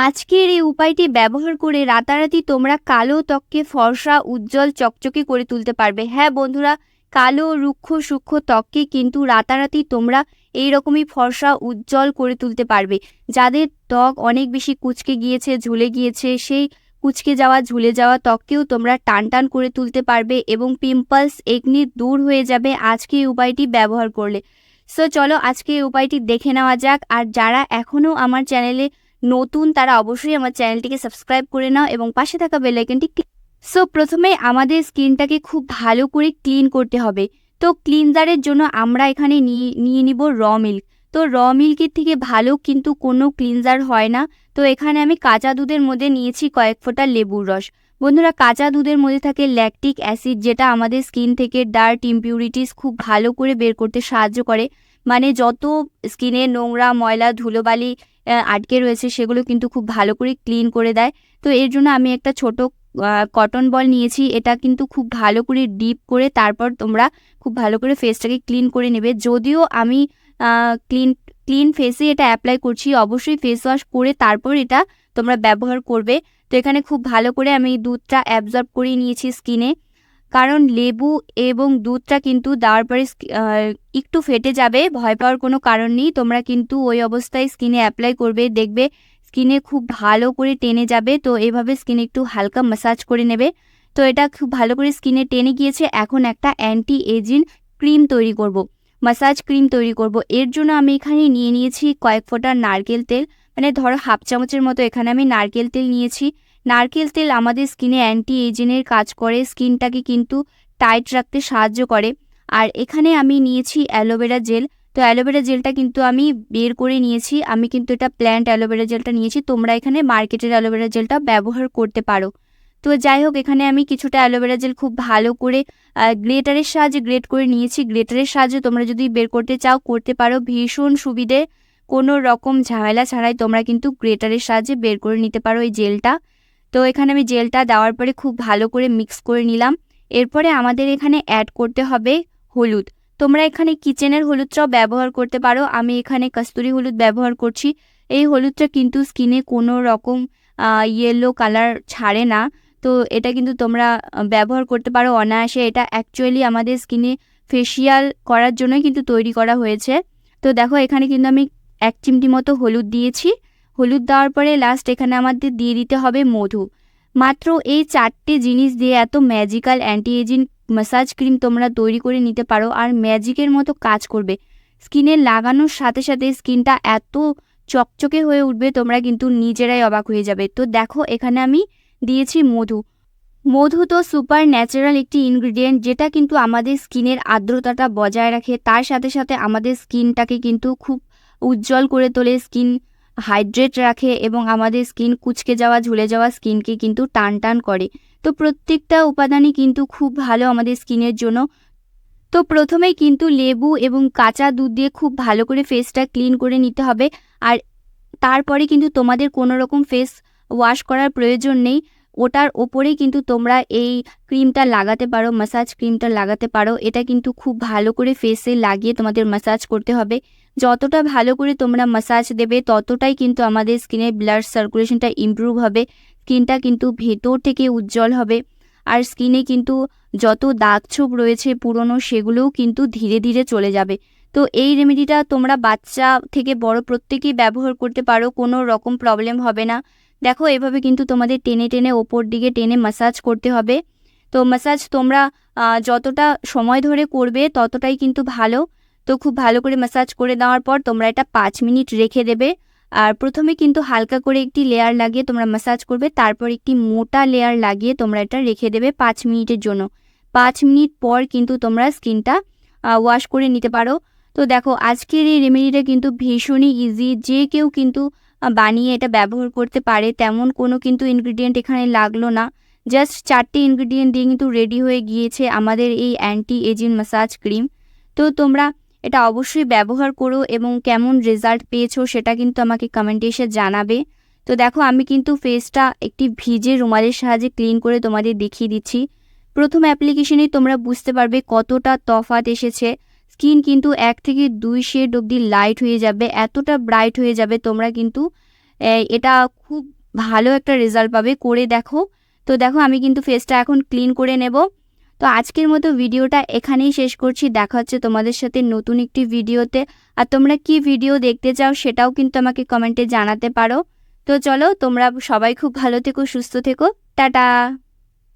আজকের এই উপায়টি ব্যবহার করে রাতারাতি তোমরা কালো ত্বককে ফর্সা, উজ্জ্বল, চকচকে করে তুলতে পারবে। হ্যাঁ বন্ধুরা, কালো, রুক্ষ, সূক্ষ্ম ত্বককে কিন্তু রাতারাতি তোমরা এইরকমই ফর্সা, উজ্জ্বল করে তুলতে পারবে। যাদের ত্বক অনেক বেশি কুঁচকে গিয়েছে, ঝুলে গিয়েছে, সেই কুঁচকে যাওয়া, ঝুলে যাওয়া ত্বককেও তোমরা টানটান করে তুলতে পারবে এবং পিম্পলস, একনি দূর হয়ে যাবে আজকে এই উপায়টি ব্যবহার করলে। সো চলো আজকে এই উপায়টি দেখে নেওয়া যাক। আর যারা এখনও আমার চ্যানেলে নতুন তারা অবশ্যই আমার চ্যানেলটিকে সাবস্ক্রাইব করে নাও এবং পাশে থাকা বেল আইকনটি সো প্রথমে আমাদের স্কিনটাকে খুব ভালো করে ক্লিন করতে হবে। তো ক্লিনজারের জন্য আমরা এখানে নিয়ে নিব র মিল্ক। তো র মিল্কের থেকে ভালো কিন্তু কোনো ক্লিনজার হয় না। তো এখানে আমি কাঁচা দুধের মধ্যে নিয়েছি কয়েক ফোঁটা লেবুর রস। বন্ধুরা, কাঁচা দুধের মধ্যে থাকে ল্যাকটিক অ্যাসিড, যেটা আমাদের স্কিন থেকে ডার্ট, ইমপিউরিটিস খুব ভালো করে বের করতে সাহায্য করে। মানে যত স্কিনে নোংরা, ময়লা, ধুলোবালি আটকে রয়েছে সেগুলো কিন্তু খুব ভালো করে ক্লিন করে দেয়। তো এর জন্য আমি একটা ছোট কটন বল নিয়েছি। এটা কিন্তু খুব ভালো করে ডিপ করে তারপর তোমরা খুব ভালো করে ফেসটাকে ক্লিন করে নেবে। যদিও আমি ক্লিন ফেসে এটা অ্যাপ্লাই করছি, অবশ্যই ফেস ওয়াশ করে তারপর এটা তোমরা ব্যবহার করবে। তো এখানে খুব ভালো করে আমি দুধটা অ্যাবজর্ব করে নিয়েছি স্কিনে, কারণ লেবু এবং দুধটা কিন্তু দেওয়ার পরে একটু ফেটে যাবে, ভয় পাওয়ার কোনো কারণ নেই। তোমরা কিন্তু ওই অবস্থায় স্কিনে অ্যাপ্লাই করবে, দেখবে স্কিনে খুব ভালো করে টেনে যাবে। তো এইভাবে স্কিনে একটু হালকা ম্যাসাজ করে নেবে। তো এটা খুব ভালো করে স্কিনে টেনে গিয়েছে। এখন একটা অ্যান্টি এজিং ক্রিম তৈরি করব, ম্যাসাজ ক্রিম তৈরি করব। এর জন্য আমি এখানে নিয়ে নিয়েছি কয়েক ফোঁটা নারকেল তেল, মানে ধরো হাফ চামচের মতো এখানে আমি নারকেল তেল নিয়েছি। নারকেল তেল আমাদের স্কিনে অ্যান্টি এজিংয়ের কাজ করে, স্কিনটাকে কিন্তু টাইট রাখতে সাহায্য করে। আর এখানে আমি নিয়েছি অ্যালোভেরা জেল। তো অ্যালোভেরা জেলটা কিন্তু আমি বের করে নিয়েছি, আমি কিন্তু এটা প্ল্যান্ট অ্যালোভেরা জেলটা নিয়েছি। তোমরা এখানে মার্কেটের অ্যালোভেরা জেলটা ব্যবহার করতে পারো। তো যাই হোক, এখানে আমি কিছুটা অ্যালোভেরা জেল খুব ভালো করে গ্রেটারের সাহায্যে গ্রেট করে নিয়েছি। গ্রেটারের সাহায্যে তোমরা যদি বের করতে চাও করতে পারো, ভীষণ সুবিধে, কোনো রকম ঝামেলা ছাড়াই তোমরা কিন্তু গ্রেটারের সাহায্যে বের করে নিতে পারো এই জেলটা। তো এখানে আমি জেলটা দেওয়ার পরে খুব ভালো করে মিক্স করে নিলাম। এরপরে আমাদের এখানে অ্যাড করতে হবে হলুদ। তোমরা এখানে কিচেনের হলুদটাও ব্যবহার করতে পারো, আমি এখানে কস্তুরি হলুদ ব্যবহার করছি। এই হলুদটা কিন্তু স্কিনে কোনো রকম ইয়েলো কালার ছাড়ে না। তো এটা কিন্তু তোমরা ব্যবহার করতে পারো অনায়াসে। এটা অ্যাকচুয়ালি আমাদের স্কিনে ফেসিয়াল করার জন্যই কিন্তু তৈরি করা হয়েছে। তো দেখো এখানে কিন্তু আমি 1 চিমটি মতো হলুদ দিয়েছি। হলুদ দেওয়ার পরে লাস্ট এখানে আমাদের দিয়ে দিতে হবে মধু। মাত্র এই 4টে জিনিস দিয়ে এত magical anti ageing massage cream তোমরা তৈরি করে নিতে পারো, আর ম্যাজিকের মতো কাজ করবে। স্কিনে লাগানোর সাথে সাথে স্কিনটা এত চকচকে হয়ে উঠবে, তোমরা কিন্তু নিজেরাই অবাক হয়ে যাবে। তো দেখো এখানে আমি দিয়েছি মধু। মধু তো সুপার ন্যাচারাল একটি ইনগ্রিডিয়েন্ট, যেটা কিন্তু আমাদের স্কিনের আর্দ্রতাটা বজায় রাখে, তার সাথে সাথে আমাদের স্কিনটাকে কিন্তু খুব উজ্জ্বল করে তোলে, স্কিন হাইড্রেট রাখে এবং আমাদের স্কিন কুঁচকে যাওয়া, ঝুলে যাওয়া স্কিনকে কিন্তু টান টান করে। তো প্রত্যেকটা উপাদানই কিন্তু খুব ভালো আমাদের স্কিনের জন্য। তো প্রথমেই কিন্তু লেবু এবং কাঁচা দুধ দিয়ে খুব ভালো করে ফেসটা ক্লিন করে নিতে হবে। আর তারপরে কিন্তু তোমাদের কোনো রকম ফেস ওয়াশ করার প্রয়োজন নেই, ওটার ওপরেই কিন্তু তোমরা এই ক্রিমটা লাগাতে পারো, ম্যাসাজ ক্রিমটা লাগাতে পারো। এটা কিন্তু খুব ভালো করে ফেসে লাগিয়ে তোমাদের ম্যাসাজ করতে হবে। যতটা ভালো করে তোমরা ম্যাসাজ দেবে ততটাই কিন্তু আমাদের স্কিনের ব্লাড সার্কুলেশনটা ইমপ্রুভ হবে, স্কিনটা কিন্তু ভেতর থেকে উজ্জ্বল হবে। আর স্কিনে কিন্তু যত দাগ ছোপ রয়েছে পুরনো, সেগুলোও কিন্তু ধীরে ধীরে চলে যাবে। তো এই রেমেডিটা তোমরা বাচ্চা থেকে বড় প্রত্যেকেই ব্যবহার করতে পারো, কোনো রকম প্রবলেম হবে না। দেখো এভাবে কিন্তু তোমাদের টেনে টেনে ওপর দিকে টেনে ম্যাসাজ করতে হবে। তো ম্যাসাজ তোমরা যতটা সময় ধরে করবে ততটাই কিন্তু ভালো। তো খুব ভালো করে ম্যাসাজ করে দেওয়ার পর তোমরা এটা 5 মিনিট রেখে দেবে। আর প্রথমে কিন্তু হালকা করে একটি লেয়ার লাগিয়ে তোমরা ম্যাসাজ করবে, তারপর একটি মোটা লেয়ার লাগিয়ে তোমরা এটা রেখে দেবে 5 মিনিটের জন্য। 5 মিনিট পর কিন্তু তোমরা স্কিনটা ওয়াশ করে নিতে পারো। তো দেখো আজকের এই রেমেডিটা কিন্তু ভীষণই ইজি, যে কেউ কিন্তু বানিয়ে এটা ব্যবহার করতে পারে। তেমন কোনো কিন্তু ইনগ্রিডিয়েন্ট এখানে লাগলো না, জাস্ট 4টে ইনগ্রিডিয়েন্ট দিয়ে কিন্তু রেডি হয়ে গিয়েছে আমাদের এই অ্যান্টি এজিং ম্যাসাজ ক্রিম। তো তোমরা এটা অবশ্যই ব্যবহার করো এবং কেমন রেজাল্ট পেয়েছো সেটা কিন্তু আমাকে কমেন্টে এসে জানাবে। তো দেখো আমি কিন্তু ফেসটা একটি ভিজে রুমালের সাহায্যে ক্লিন করে তোমাদের দেখিয়ে দিচ্ছি। প্রথম অ্যাপ্লিকেশনেই তোমরা বুঝতে পারবে কতটা তফাৎ এসেছে। স্কিন কিন্তু 1 থেকে 2 শেড অবধি লাইট হয়ে যাবে, এতটা ব্রাইট হয়ে যাবে, তোমরা কিন্তু এটা খুব ভালো একটা রেজাল্ট পাবে, করে দেখো। তো দেখো আমি কিন্তু ফেসটা এখন ক্লিন করে নেব। তো আজকের মতো ভিডিওটা এখানেই শেষ করছি। দেখা হচ্ছে তোমাদের সাথে নতুন একটি ভিডিওতে। আর তোমরা কি ভিডিও দেখতে চাও সেটাও কিন্তু আমাকে কমেন্টে জানাতে পারো। তো চলো, তোমরা সবাই খুব ভালো থেকো, সুস্থ থেকো। টাটা।